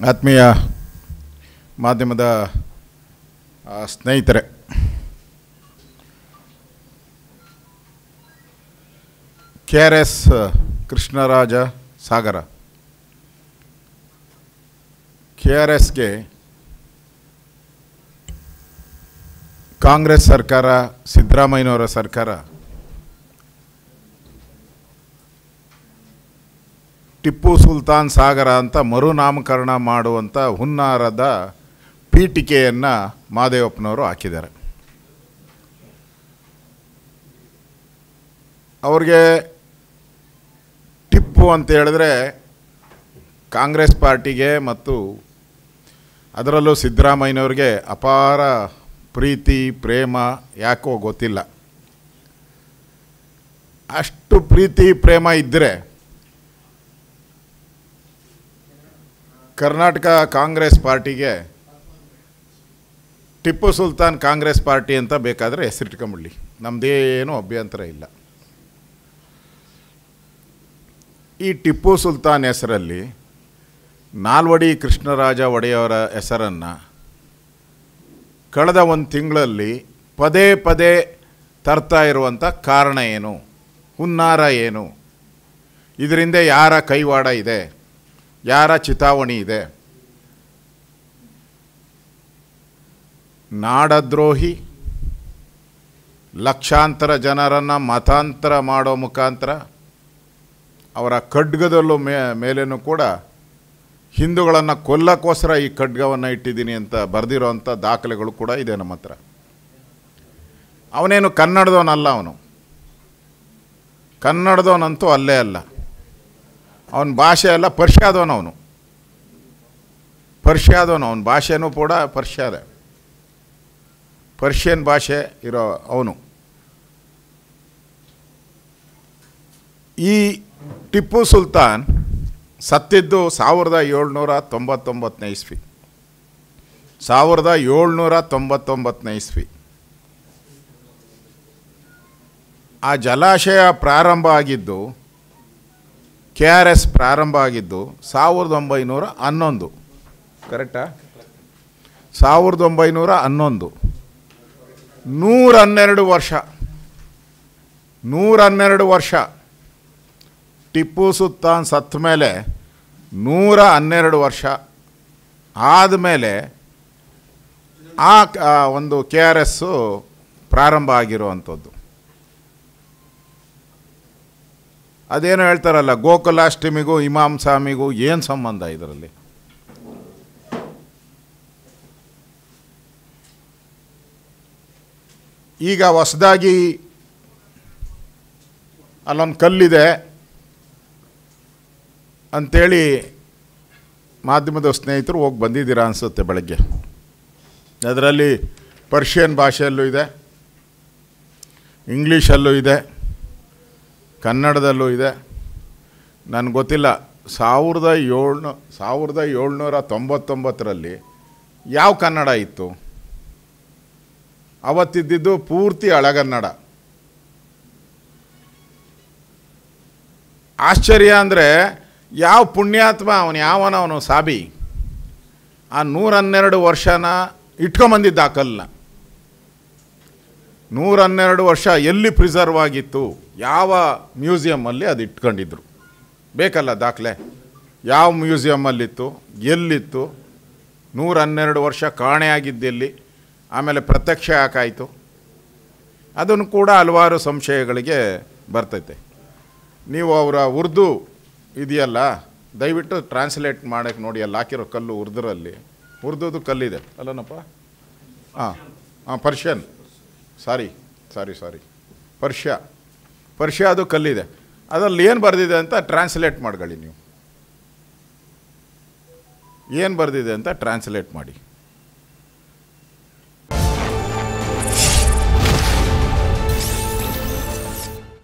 ಆತ್ಮೀಯ ಮಾಧ್ಯಮದ ಸ್ನೇಹಿತರೆ, KRS ಕೃಷ್ಣರಾಜ ಸಾಗರ KRSಗೆ ಕಾಂಗ್ರೆಸ್ ಸರ್ಕಾರ, ಸಿದ್ದರಾಮಯ್ಯನವರ ಸರ್ಕಾರ ಟಿಪ್ಪು ಸುಲ್ತಾನ್ ಸಾಗರ ಅಂತ ಮರುನಾಮಕರಣ ಮಾಡುವಂಥ ಹುನ್ನಾರದ ಪೀಠಿಕೆಯನ್ನು ಮಾದೇವಪ್ಪನವರು ಹಾಕಿದ್ದಾರೆ. ಅವ್ರಿಗೆ ಟಿಪ್ಪು ಅಂತ ಹೇಳಿದ್ರೆ ಕಾಂಗ್ರೆಸ್ ಪಾರ್ಟಿಗೆ ಮತ್ತು ಅದರಲ್ಲೂ ಸಿದ್ದರಾಮಯ್ಯನವ್ರಿಗೆ ಅಪಾರ ಪ್ರೀತಿ ಪ್ರೇಮ ಯಾಕೋ ಗೊತ್ತಿಲ್ಲ. ಅಷ್ಟು ಪ್ರೀತಿ ಪ್ರೇಮ ಇದ್ದರೆ ಕರ್ನಾಟಕ ಕಾಂಗ್ರೆಸ್ ಪಾರ್ಟಿಗೆ ಟಿಪ್ಪು ಸುಲ್ತಾನ್ ಕಾಂಗ್ರೆಸ್ ಪಾರ್ಟಿ ಅಂತ ಬೇಕಾದರೆ ಹೆಸರಿಟ್ಕೊಂಬಿಡಲಿ, ನಮ್ಮದೇನೂ ಅಭ್ಯಂತರ ಇಲ್ಲ. ಈ ಟಿಪ್ಪು ಸುಲ್ತಾನ್ ಹೆಸರಲ್ಲಿ ನಾಲ್ವಡಿ ಕೃಷ್ಣರಾಜ ಒಡೆಯವರ ಹೆಸರನ್ನು ಕಳೆದ ಒಂದು ತಿಂಗಳಲ್ಲಿ ಪದೇ ಪದೇ ತರ್ತಾ ಇರುವಂಥ ಕಾರಣ ಏನು, ಹುನ್ನಾರ ಏನು, ಇದರಿಂದ ಯಾರ ಕೈವಾಡ ಇದೆ, ಯಾರ ಚಿತಾವಣಿ ಇದೆ? ನಾಡದ್ರೋಹಿ ಲಕ್ಷಾಂತರ ಜನರನ್ನು ಮತಾಂತರ ಮಾಡೋ ಮುಖಾಂತರ ಅವರ ಖಡ್ಗದಲ್ಲೂ ಮೇಲೇನೂ ಕೂಡ ಹಿಂದೂಗಳನ್ನು ಕೊಲ್ಲಕ್ಕೋಸ್ಕರ ಈ ಖಡ್ಗವನ್ನು ಇಟ್ಟಿದ್ದೀನಿ ಅಂತ ಬರೆದಿರೋವಂಥ ದಾಖಲೆಗಳು ಕೂಡ ಇದೆ ನಮ್ಮ ಹತ್ರ. ಅವನೇನು ಕನ್ನಡದವನಲ್ಲ, ಅವನು ಕನ್ನಡದವನಂತೂ ಅಲ್ಲೇ ಅಲ್ಲ. ಅವನ ಭಾಷೆ ಎಲ್ಲ ಪರ್ಷಿಯಾದವನು, ಅವನ ಭಾಷೆನೂ ಕೂಡ ಪರ್ಷಿಯನ್ ಭಾಷೆ ಇರೋ ಅವನು. ಈ ಟಿಪ್ಪು ಸುಲ್ತಾನ್ ಸತ್ತಿದ್ದು 1799 ಇಸ್ವಿ. 1799 ಇಸ್ವಿ. ಆ ಜಲಾಶಯ ಪ್ರಾರಂಭ ಆಗಿದ್ದು, KRS ಪ್ರಾರಂಭ ಆಗಿದ್ದು 1911. ಕರೆಕ್ಟಾ? 1911. 112 ವರ್ಷ. 112 ವರ್ಷ. ಟಿಪ್ಪು ಸುಲ್ತಾನ್ ಸತ್ತ ಮೇಲೆ 112 ವರ್ಷ ಆದಮೇಲೆ ಆ ಒಂದು KRS ಪ್ರಾರಂಭ ಆಗಿರುವಂಥದ್ದು. ಅದೇನೋ ಹೇಳ್ತಾರಲ್ಲ, ಗೋಕುಲಾಷ್ಟಮಿಗೂ ಇಮಾಮ್ ಸಾಮಿಗೂ ಏನು ಸಂಬಂಧ ಇದರಲ್ಲಿ? ಈಗ ಹೊಸದಾಗಿ ಅಲ್ಲೊಂದು ಕಲ್ಲಿದೆ ಅಂಥೇಳಿ ಮಾಧ್ಯಮದ ಸ್ನೇಹಿತರು ಹೋಗಿ ಬಂದಿದ್ದೀರಾ ಅನಿಸುತ್ತೆ ಬೆಳಗ್ಗೆ. ಅದರಲ್ಲಿ ಪರ್ಷಿಯನ್ ಭಾಷೆಯಲ್ಲೂ ಇದೆ, ಇಂಗ್ಲೀಷಲ್ಲೂ ಇದೆ, ಕನ್ನಡದಲ್ಲೂ ಇದೆ. ನನಗೆ ಗೊತ್ತಿಲ್ಲ 1799ರಲ್ಲಿ ಯಾವ ಕನ್ನಡ ಇತ್ತು? ಅವತ್ತಿದ್ದಿದ್ದು ಪೂರ್ತಿ ಹಳೆಗನ್ನಡ. ಆಶ್ಚರ್ಯ ಅಂದರೆ ಯಾವ ಪುಣ್ಯಾತ್ಮ ಅವನು ಸಾಬಿ ಆ 112 ವರ್ಷನ ಇಟ್ಕೊಂಬಂದಿದ್ದ ಆ ಕಲ್ಲನ್ನ. 112 ವರ್ಷ ಎಲ್ಲಿ ಪ್ರಿಸರ್ವ್ ಆಗಿತ್ತು? ಯಾವ ಮ್ಯೂಸಿಯಮ್ಮಲ್ಲಿ ಅದು ಇಟ್ಕೊಂಡಿದ್ರು? ಬೇಕಲ್ಲ ದಾಖಲೆ. ಯಾವ ಮ್ಯೂಸಿಯಮ್ಮಲ್ಲಿತ್ತು, ಎಲ್ಲಿತ್ತು, 112 ವರ್ಷ ಕಾಣೆಯಾಗಿದ್ದೆಲ್ಲಿ, ಆಮೇಲೆ ಪ್ರತ್ಯಕ್ಷ ಯಾಕಾಯಿತು? ಅದನ್ನು ಕೂಡ ಹಲವಾರು ಸಂಶಯಗಳಿಗೆ ಬರ್ತೈತೆ. ನೀವು ಅವರ ಉರ್ದು ಇದೆಯಲ್ಲ, ದಯವಿಟ್ಟು ಟ್ರಾನ್ಸ್ಲೇಟ್ ಮಾಡೋಕ್ಕೆ ನೋಡಿ. ಅಲ್ಲಿ ಹಾಕಿರೋ ಕಲ್ಲು ಉರ್ದುದು ಕಲ್ಲಿದೆ ಅಲ್ಲನಪ್ಪ? ಪರ್ಷಿಯನ್, ಸಾರಿ ಪರ್ಷಿಯಾದು ಕಲ್ಲಿದೆ. ಅದರಲ್ಲಿ ಏನು ಬರೆದಿದೆ ಅಂತ ಟ್ರಾನ್ಸ್ಲೇಟ್ ಮಾಡ್ಕೊಳ್ಳಿ ನೀವು. ಏನು ಬರೆದಿದೆ ಅಂತ ಟ್ರಾನ್ಸ್ಲೇಟ್ ಮಾಡಿ.